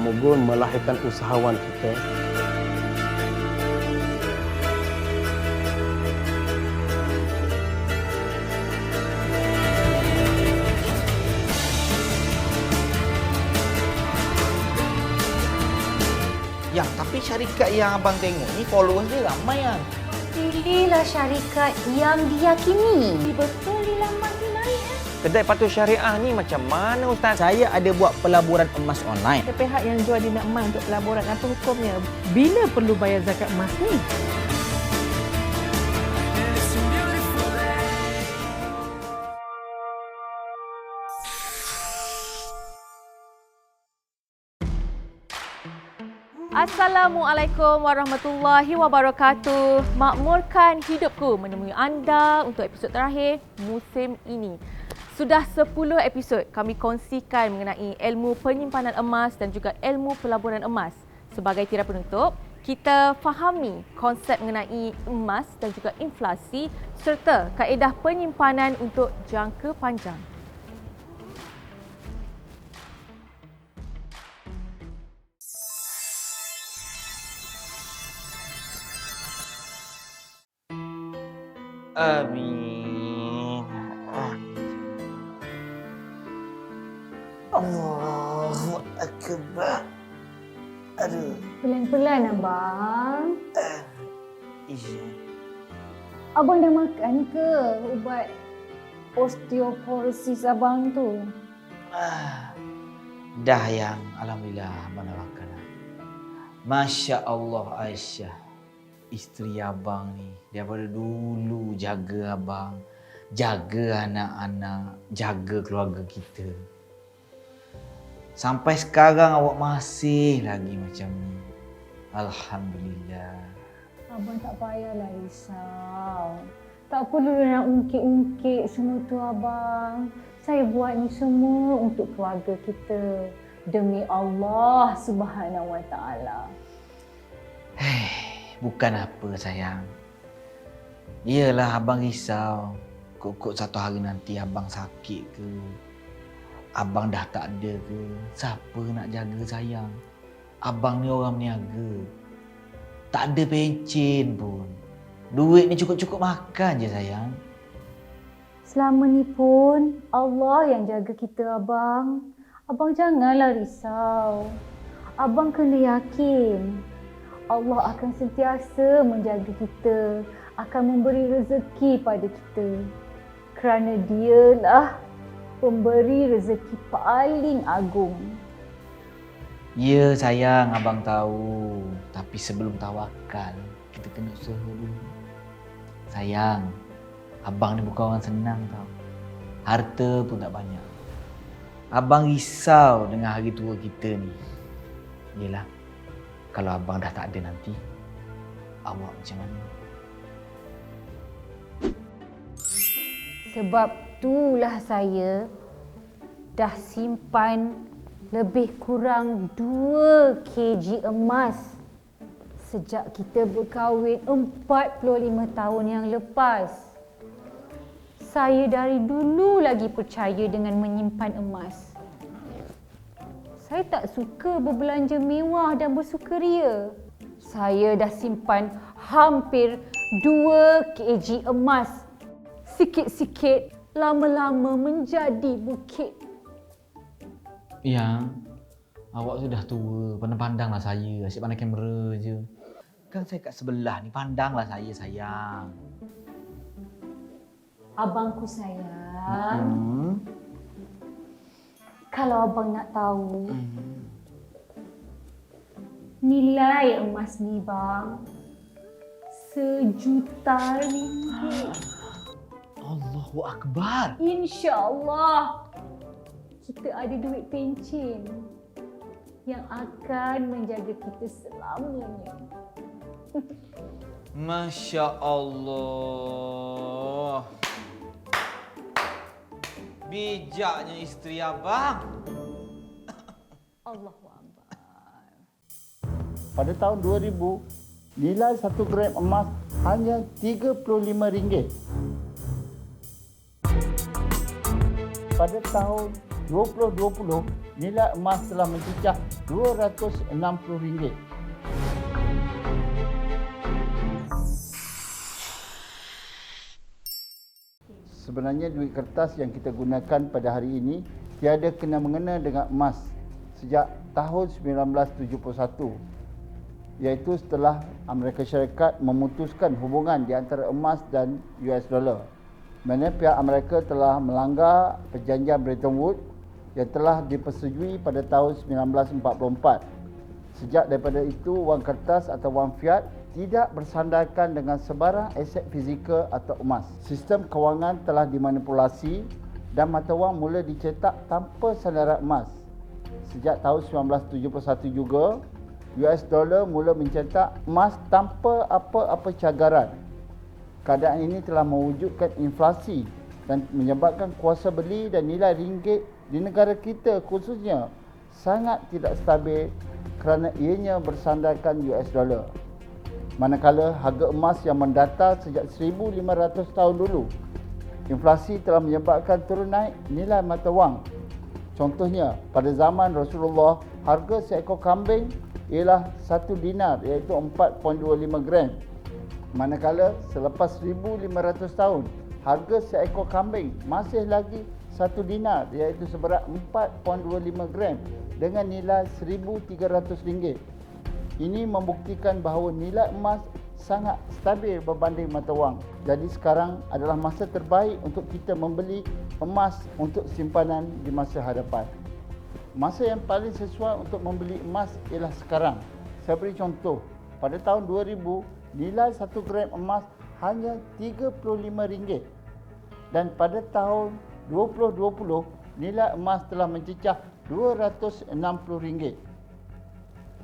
Mogul melahirkan usahawan kita. Yang tapi syarikat yang abang tengok ni followers dia ramai kan. Pilihlah syarikat yang diyakini. Betul nilai emas ni naik. Kedai patuh syariah ni macam mana Ustaz? Saya ada buat pelaburan emas online. Ada pihak yang jual dina emas untuk pelaburan, apa hukumnya? Bila perlu bayar zakat emas ni? Assalamualaikum warahmatullahi wabarakatuh. Makmurkan hidupku menemui anda untuk episod terakhir musim ini. Sudah 10 episod kami kongsikan mengenai ilmu penyimpanan emas dan juga ilmu pelaburan emas. Sebagai tirai penutup, kita fahami konsep mengenai emas dan juga inflasi serta kaedah penyimpanan untuk jangka panjang. Amin. Allahu Akbar. Aduh. Pelan-pelan abang. Iya. Abang dah makan ke ubat osteoporosis abang tu? Dah yang alhamdulillah abang dah makan. Masya Allah Aisyah. Isteri abang ni daripada dulu jaga abang, jaga anak-anak, jaga keluarga kita. Sampai sekarang awak masih lagi macam ni. Alhamdulillah. Abang tak payahlah risau. Tak perlu nak ungkit-ungkit semua tu abang. Saya buat ni semua untuk keluarga kita. Demi Allah Subhanahu Wa Taala. Bukan apa sayang. Iyalah abang risau. Kok satu hari nanti abang sakit ke, abang dah tak ada ke, siapa nak jaga sayang? Abang ni orang berniaga. Tak ada pencen pun. Duit ni cukup-cukup makan je sayang. Selama ni pun Allah yang jaga kita abang. Abang janganlah risau. Abang kena yakin Allah akan sentiasa menjaga kita, akan memberi rezeki pada kita. Kerana Dialah pemberi rezeki paling agung. Ya sayang, abang tahu. Tapi sebelum tawakal, kita kena usaha dulu. Sayang, abang ni bukan orang senang tau. Harta pun tak banyak. Abang risau dengan hari tua kita ni. Yelah, kalau abang dah tak ada nanti, awak macam mana? Sebab itulah saya dah simpan lebih kurang 2 kg emas sejak kita berkahwin 45 tahun yang lepas. Saya dari dulu lagi percaya dengan menyimpan emas. Saya tak suka berbelanja mewah dan bersukaria. Saya dah simpan hampir 2 kg emas. Sikit-sikit, lama-lama menjadi bukit. Ya, awak sudah tua. Pandang-pandanglah saya. Asyik pandang kamera je. Kan saya kat sebelah ni. Pandanglah saya sayang. Abangku sayang. Kalau abang nak tahu, nilai emas ni bang, RM1,000,000. Allahu Akbar. InsyaAllah, kita ada duit pencen yang akan menjaga kita selamanya. Masya Allah. Bijaknya isteri abang. Allahu Akbar. Pada tahun 2000, nilai 1 gram emas hanya RM35. Pada tahun 2020 nilai emas telah mencecah RM260. Sebenarnya duit kertas yang kita gunakan pada hari ini tiada kena-mengena dengan emas sejak tahun 1971, iaitu setelah Amerika Syarikat memutuskan hubungan di antara emas dan US dollar. Mana pihak Amerika telah melanggar perjanjian Bretton Woods yang telah dipersetujui pada tahun 1944. Sejak daripada itu, wang kertas atau wang fiat tidak bersandarkan dengan sebarang aset fizikal atau emas. Sistem kewangan telah dimanipulasi dan mata wang mula dicetak tanpa sandaran emas. Sejak tahun 1971 juga, US dollar mula mencetak emas tanpa apa-apa cagaran. Keadaan ini telah mewujudkan inflasi dan menyebabkan kuasa beli dan nilai ringgit di negara kita khususnya sangat tidak stabil kerana ianya bersandarkan US dollar. Manakala harga emas yang mendata sejak 1500 tahun dulu, inflasi telah menyebabkan turun naik nilai mata wang. Contohnya, pada zaman Rasulullah, harga seekor kambing ialah 1 dinar iaitu 4.25 gram. Manakala selepas 1500 tahun, harga seekor kambing masih lagi 1 dinar iaitu seberat 4.25 gram dengan nilai RM1,300. Ini membuktikan bahawa nilai emas sangat stabil berbanding mata wang. Jadi sekarang adalah masa terbaik untuk kita membeli emas untuk simpanan di masa hadapan. Masa yang paling sesuai untuk membeli emas ialah sekarang. Saya beri contoh. Pada tahun 2000, nilai 1 gram emas hanya RM35. Dan pada tahun 2020, nilai emas telah mencecah RM260.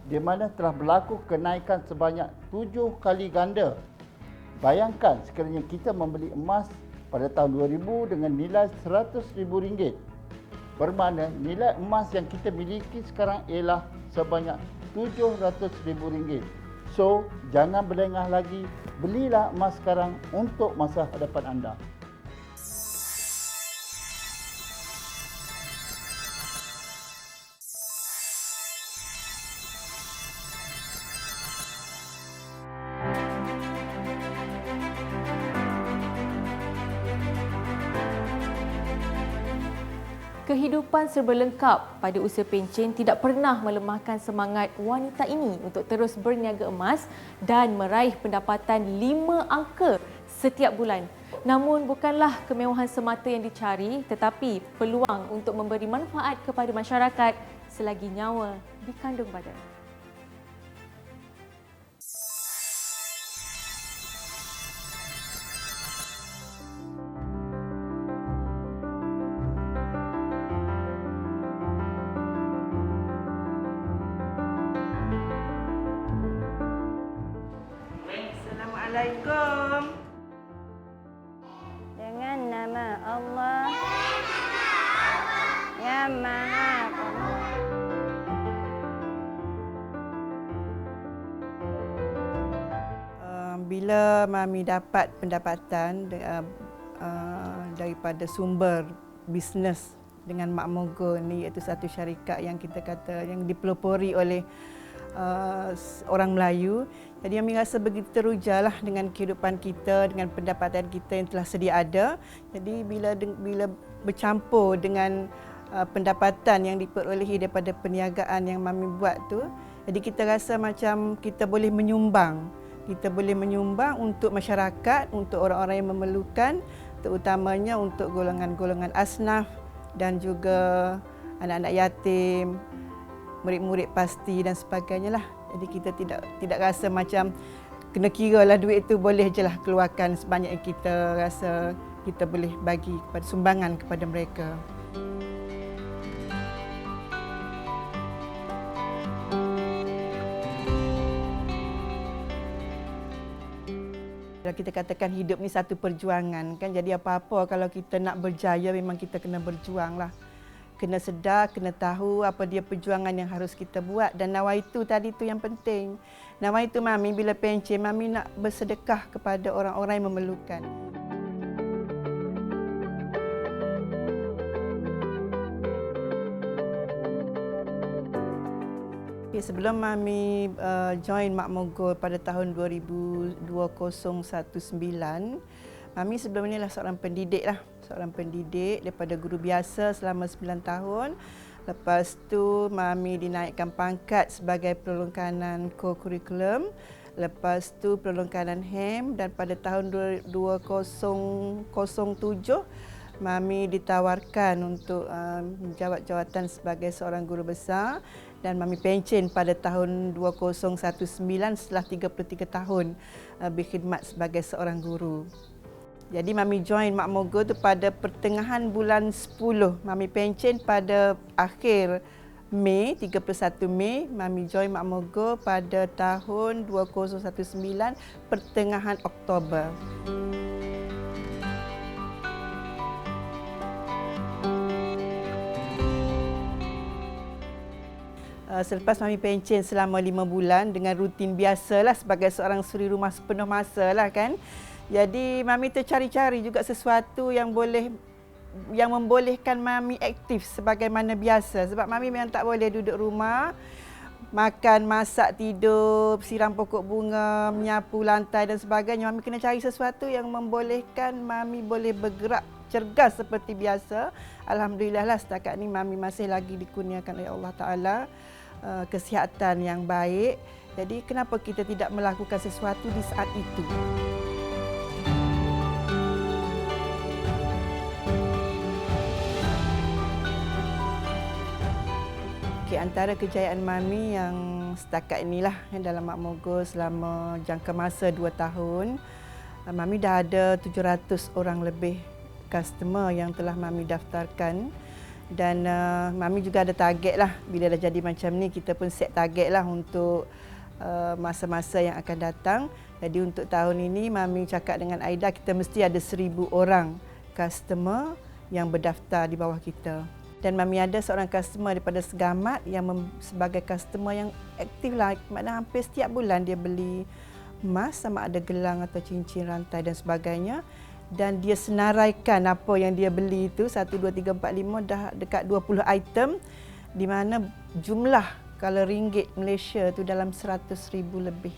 Di mana telah berlaku kenaikan sebanyak 7 kali ganda. Bayangkan sekiranya kita membeli emas pada tahun 2000 dengan nilai RM100,000. Bermakna nilai emas yang kita miliki sekarang ialah sebanyak RM700,000. So, jangan berlengah lagi, belilah emas sekarang untuk masa hadapan anda. Kehidupan serba lengkap pada usia pencen tidak pernah melemahkan semangat wanita ini untuk terus berniaga emas dan meraih pendapatan 5 angka setiap bulan. Namun bukanlah kemewahan semata yang dicari, tetapi peluang untuk memberi manfaat kepada masyarakat selagi nyawa dikandung badan. Assalamualaikum. Dengan nama Allah yang Maha Pengasih. Bila Mami dapat pendapatan daripada sumber bisnes dengan Mak Moga ni, iaitu satu syarikat yang kita kata yang dipelopori oleh orang Melayu. Jadi kami rasa begitu terujalah dengan kehidupan kita, dengan pendapatan kita yang telah sedia ada. Jadi bila bercampur dengan pendapatan yang diperolehi daripada perniagaan yang Mami buat tu, jadi kita rasa macam kita boleh menyumbang. Kita boleh menyumbang untuk masyarakat, untuk orang-orang yang memerlukan, terutamanya untuk golongan-golongan asnaf dan juga anak-anak yatim, murid-murid pasti dan sebagainya lah. Jadi kita tidak rasa macam kena kira lah duit itu boleh je lah keluarkan sebanyak yang kita rasa kita boleh bagi kepada sumbangan kepada mereka. Kita katakan hidup ni satu perjuangan kan, jadi apa-apa kalau kita nak berjaya memang kita kena berjuang lah. Kena sedar, kena tahu apa dia perjuangan yang harus kita buat. Dan nawaitu tadi tu yang penting. Nawaitu Mami bila pencen, Mami nak bersedekah kepada orang-orang yang memerlukan. Sebelum Mami join Makmur Gold pada tahun 2019, Mami sebelum ni lah seorang pendidik daripada guru biasa selama 9 tahun. Lepas tu Mami dinaikkan pangkat sebagai penolong kanan co-curriculum. Lepas tu penolong kanan HEM, dan pada tahun 2007 Mami ditawarkan untuk menjawat jawatan sebagai seorang guru besar, dan Mami pencen pada tahun 2019 setelah 33 tahun berkhidmat sebagai seorang guru. Jadi Mami join Makmur Gold tu pada pertengahan bulan 10. Mami pencen pada akhir Mei, 31 Mei. Mami join Makmur Gold pada tahun 2019 pertengahan Oktober. Selepas Mami pencen selama 5 bulan dengan rutin biasalah sebagai seorang suri rumah sepenuh masa lah kan. Jadi Mami tercari-cari juga sesuatu yang membolehkan Mami aktif sebagaimana biasa. Sebab Mami memang tak boleh duduk rumah, makan, masak, tidur, siram pokok bunga, menyapu lantai dan sebagainya. Mami kena cari sesuatu yang membolehkan Mami boleh bergerak cergas seperti biasa. Alhamdulillah lah setakat ni Mami masih lagi dikurniakan oleh Allah Ta'ala kesihatan yang baik. Jadi kenapa kita tidak melakukan sesuatu di saat itu? Antara kejayaan Mami yang setakat inilah dalam Makmur Gold selama jangka masa 2 tahun, Mami dah ada 700 orang lebih customer yang telah Mami daftarkan. Dan Mami juga ada target lah, bila dah jadi macam ni kita pun set target lah untuk masa-masa yang akan datang. Jadi untuk tahun ini Mami cakap dengan Aida kita mesti ada 1000 orang customer yang berdaftar di bawah kita. Dan Mami ada seorang customer daripada Segamat yang sebagai customer yang aktif lah. Maknanya hampir setiap bulan dia beli emas, sama ada gelang atau cincin, rantai dan sebagainya. Dan dia senaraikan apa yang dia beli itu, 1, 2, 3, 4, 5, dah dekat 20 item. Di mana jumlah kalau ringgit Malaysia tu dalam 100,000 lebih.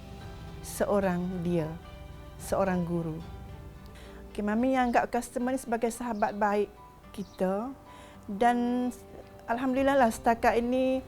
Seorang dia, seorang guru. Okay, Mami anggap customer ni sebagai sahabat baik kita. Dan alhamdulillah lah setakat ini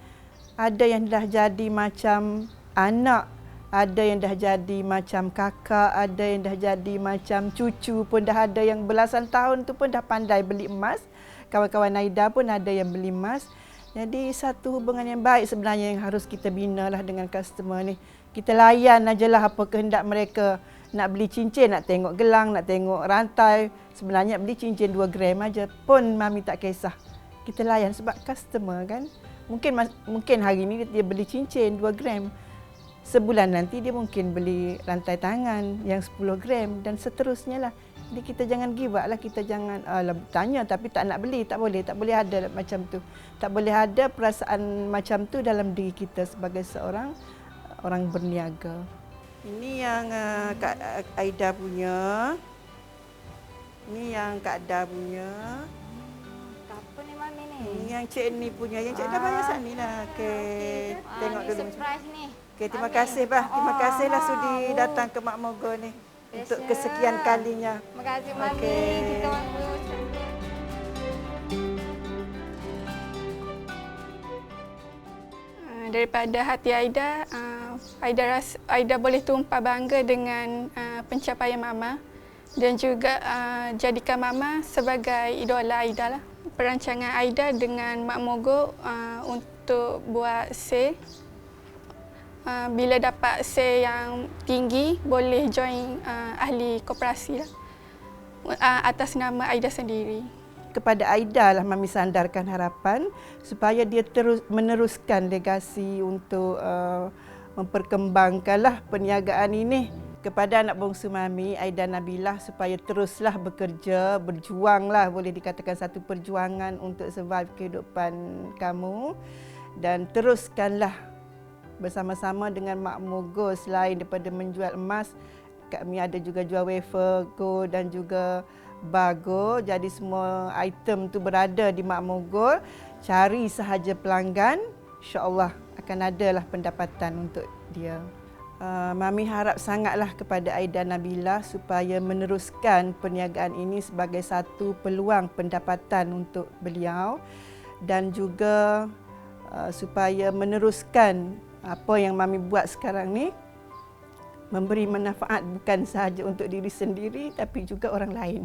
ada yang dah jadi macam anak, ada yang dah jadi macam kakak, ada yang dah jadi macam cucu pun dah ada, yang belasan tahun tu pun dah pandai beli emas. Kawan-kawan Aida pun ada yang beli emas. Jadi satu hubungan yang baik sebenarnya yang harus kita bina lah dengan customer ni. Kita layan ajalah apa kehendak mereka. Nak beli cincin, nak tengok gelang, nak tengok rantai. Sebenarnya beli cincin 2 gram aja pun Mami tak kisah. Kita layan sebab customer kan. Mungkin hari ni dia beli cincin 2 gram. Sebulan nanti dia mungkin beli rantai tangan yang 10 gram dan seterusnya lah. Jadi kita jangan give up lah, kita jangan tanya tapi tak nak beli, tak boleh ada macam tu. Tak boleh ada perasaan macam tu dalam diri kita sebagai seorang orang berniaga. Ini yang Kak Aida punya. Ini yang Kak Ada punya. Apa ni Mami ni? Ini yang Cik Ni punya. Yang Cik Dah bayar sana ni lah. Okey. Tengok ni dulu. surprise ni. Okey, terima kasih bah. Terima kasihlah sudi datang ke Makmur Gold ni. Untuk kesekian kalinya. Terima kasih Mami. Okey. Kita bagus. Daripada hati Aida, Aida boleh tumpah bangga dengan pencapaian Mama dan juga jadikan Mama sebagai idola Aida lah. Perancangan Aida dengan Makmur Gold untuk buat sale. Bila dapat sale yang tinggi, boleh join ahli koperasi lah. Atas nama Aida sendiri. Kepada Aida lah Mami sandarkan harapan supaya dia terus meneruskan legasi untuk memperkembangkanlah perniagaan ini. Kepada anak bongsu Mami, Aida Nabilah, supaya teruslah bekerja, berjuanglah, boleh dikatakan satu perjuangan untuk survive kehidupan kamu. Dan teruskanlah bersama-sama dengan Makmur Gold. Selain daripada menjual emas, kami ada juga jual wafer gold dan juga bago. Jadi semua item tu berada di Makmur Gold. Cari sahaja pelanggan, insya-Allah akan adalah pendapatan untuk dia. Mami harap sangatlah kepada Aida Nabila supaya meneruskan perniagaan ini sebagai satu peluang pendapatan untuk beliau dan juga supaya meneruskan apa yang Mami buat sekarang ni, memberi manfaat bukan sahaja untuk diri sendiri tapi juga orang lain.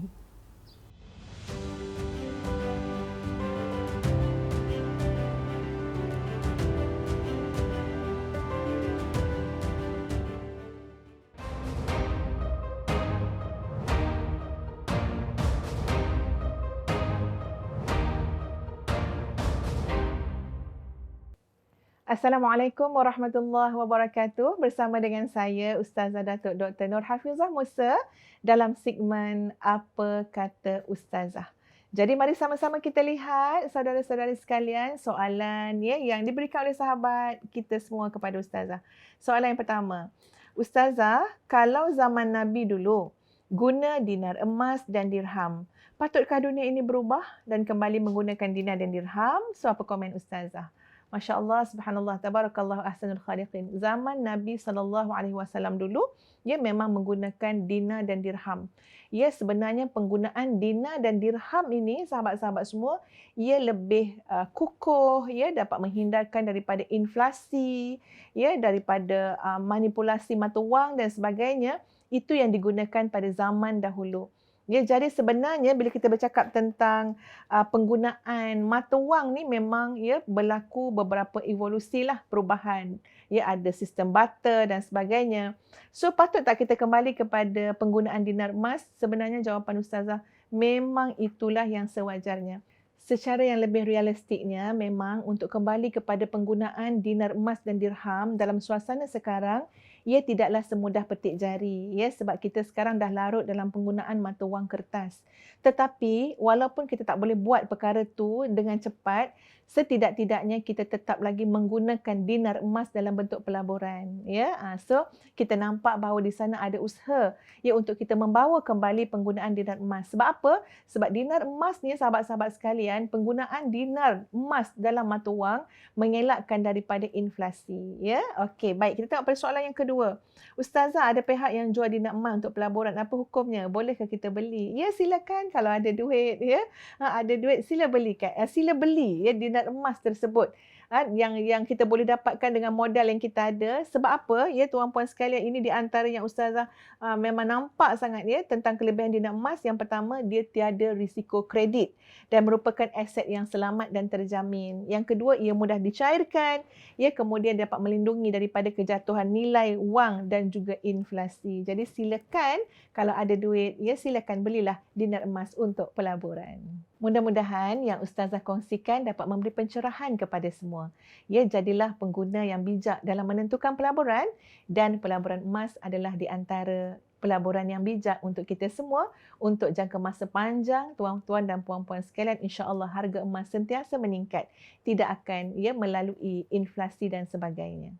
Assalamualaikum warahmatullahi wabarakatuh. Bersama dengan saya Ustazah Datuk Dr. Nur Hafizah Musa dalam segmen Apa Kata Ustazah. Jadi mari sama-sama kita lihat saudara-saudari sekalian soalan yang diberikan oleh sahabat kita semua kepada Ustazah. Soalan yang pertama. Ustazah, kalau zaman Nabi dulu guna dinar emas dan dirham, patutkah dunia ini berubah dan kembali menggunakan dinar dan dirham? So apa komen Ustazah? Masya Allah, subhanallah, tabarakallah, ahsanul khaliqin. Zaman Nabi SAW dulu, memang menggunakan dinar dan dirham. Sebenarnya penggunaan dinar dan dirham ini, sahabat-sahabat semua, lebih kukuh, dapat menghindarkan daripada inflasi, daripada manipulasi mata wang dan sebagainya. Itu yang digunakan pada zaman dahulu. Jadi sebenarnya bila kita bercakap tentang penggunaan mata wang ni memang berlaku beberapa evolusi lah, perubahan. Ada sistem barter dan sebagainya. So patut tak kita kembali kepada penggunaan dinar emas? Sebenarnya jawapan Ustazah, memang itulah yang sewajarnya. Secara yang lebih realistiknya memang untuk kembali kepada penggunaan dinar emas dan dirham dalam suasana sekarang, tidaklah semudah petik jari sebab kita sekarang dah larut dalam penggunaan mata wang kertas. Tetapi walaupun kita tak boleh buat perkara tu dengan cepat, setidak-tidaknya kita tetap lagi menggunakan dinar emas dalam bentuk pelaburan. So kita nampak bahawa di sana ada usaha untuk kita membawa kembali penggunaan dinar emas. Sebab apa? Sebab dinar emas ni sahabat-sahabat sekalian, penggunaan dinar emas dalam mata wang mengelakkan daripada inflasi. Okey, baik, kita tengok pada soalan yang kedua. Ustazah, ada pihak yang jual dinar emas untuk pelaburan, apa hukumnya? Bolehkah kita beli? Silakan, kalau ada duit ada duit sila belikan. Sila beli dinar emas tersebut yang kita boleh dapatkan dengan modal yang kita ada. Sebab apa? Tuan-puan sekalian, ini di antara yang Ustazah memang nampak sangat tentang kelebihan dinar emas. Yang pertama, dia tiada risiko kredit dan merupakan aset yang selamat dan terjamin. Yang kedua, ia mudah dicairkan, kemudian dapat melindungi daripada kejatuhan nilai wang dan juga inflasi. Jadi silakan, kalau ada duit, silakan belilah dinar emas untuk pelaburan. Mudah-mudahan yang Ustazah kongsikan dapat memberi pencerahan kepada semua. Jadilah pengguna yang bijak dalam menentukan pelaburan, dan pelaburan emas adalah di antara pelaburan yang bijak untuk kita semua untuk jangka masa panjang. Tuan-tuan dan puan-puan sekalian, insya-Allah harga emas sentiasa meningkat, tidak akan melalui inflasi dan sebagainya.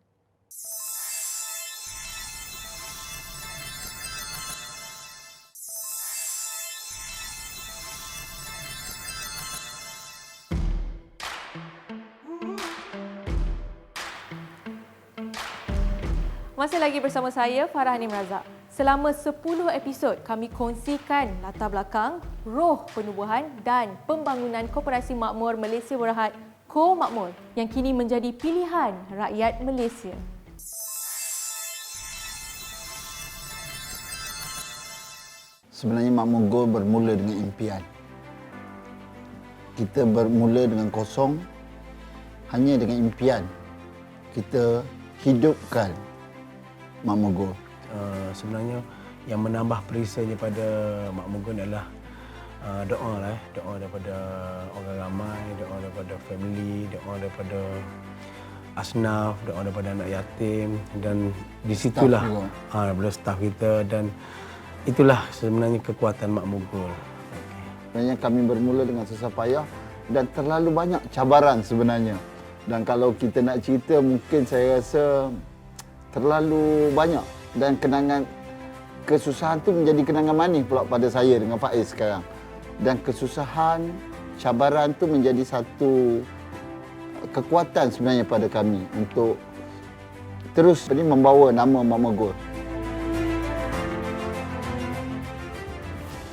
Masih lagi bersama saya, Farah Hanim Razak. Selama 10 episod, kami kongsikan latar belakang, roh penubuhan dan pembangunan Koperasi Makmur Malaysia Berhad, Ko Makmur, yang kini menjadi pilihan rakyat Malaysia. Sebenarnya Makmur Gold bermula dengan impian. Kita bermula dengan kosong, hanya dengan impian. Kita hidupkan Makmur Gold. Sebenarnya yang menambah perisainya pada Makmur Gold adalah doa lah. Doa daripada orang ramai, doa daripada family, doa daripada asnaf, doa daripada anak yatim, dan di situlah daripada staf kita, dan itulah sebenarnya kekuatan Makmur Gold. Sebenarnya kami bermula dengan susah payah dan terlalu banyak cabaran sebenarnya. Dan kalau kita nak cerita, mungkin saya rasa terlalu banyak, dan kenangan kesusahan tu menjadi kenangan manis pula pada saya dengan Faiz sekarang. Dan kesusahan, cabaran tu menjadi satu kekuatan sebenarnya pada kami untuk terus membawa nama Mama Gold.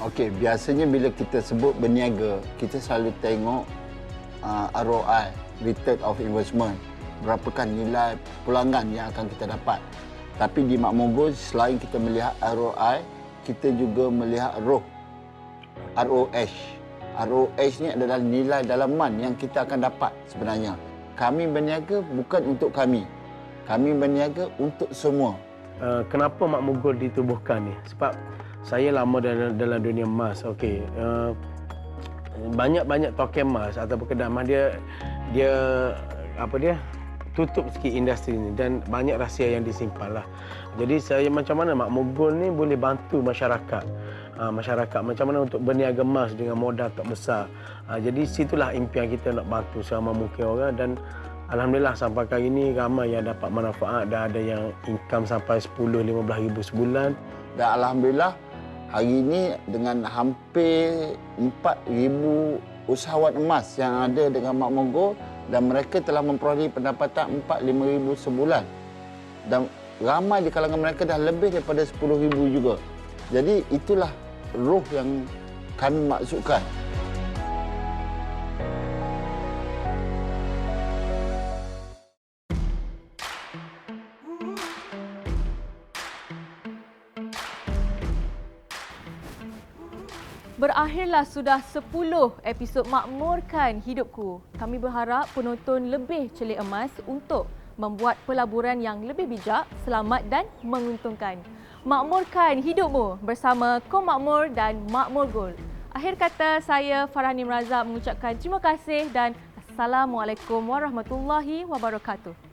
Okey, biasanya bila kita sebut berniaga, kita selalu tengok ROI, Return of Investment. Berapakah nilai pulangan yang akan kita dapat. Tapi di Makmur Gold, selain kita melihat ROI, kita juga melihat ROH. ROH ni adalah nilai dalaman yang kita akan dapat sebenarnya. Kami berniaga bukan untuk kami. Kami berniaga untuk semua. Kenapa Makmur Gold ditubuhkan ni? Sebab saya lama dalam dunia emas. Okey. Banyak-banyak token emas ataupun kedai emas dia tutup sikit industri ni dan banyak rahsia yang disimpan lah. Jadi saya macam mana Makmur Gold ni boleh bantu masyarakat. Masyarakat macam mana untuk berniaga emas dengan modal tak besar. Jadi situlah impian kita nak bantu selama mungkin orang, dan alhamdulillah sampai kali ini ramai yang dapat manfaat dan ada yang income sampai 10-15 ribu sebulan. Dan alhamdulillah hari ini dengan hampir 4,000 usahawan emas yang ada dengan Makmur Gold, dan mereka telah memperolehi pendapatan 4-5 ribu sebulan. Dan ramai di kalangan mereka dah lebih daripada 10,000 juga. Jadi itulah roh yang kami maksudkan. Berakhirlah sudah 10 episod Makmurkan Hidupku. Kami berharap penonton lebih celik emas untuk membuat pelaburan yang lebih bijak, selamat dan menguntungkan. Makmurkan hidupmu bersama Kom Makmur dan Makmur Gold. Akhir kata, saya Farhanim Razak mengucapkan terima kasih dan Assalamualaikum warahmatullahi wabarakatuh.